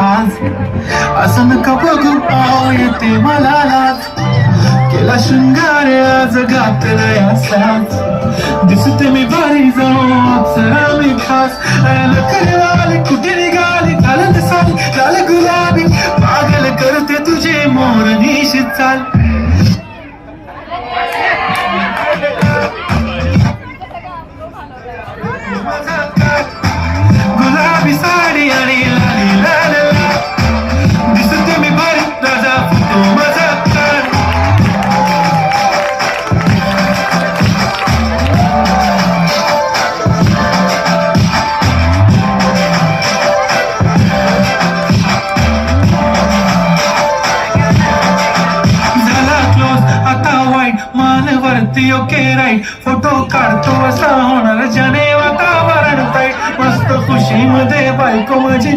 आज असं नका बघू पाव येते मला लाज केला शृंगार आज घातलाय असाच दिसते मी भारी जाऊन अप्सरा मी खास आली कुठे निघाली घालत साली लाल गुलाबी पागल करते तुझे मोर निशित चाल गुलाबी साडी आणि लाली लाल दिसते मी भारी राजा फोटो माझा काढ मानवरती ओके राईट फोटो काढतो असा होणार जने वातावरण ताईट मस्त खुशी मध्ये बायको माझी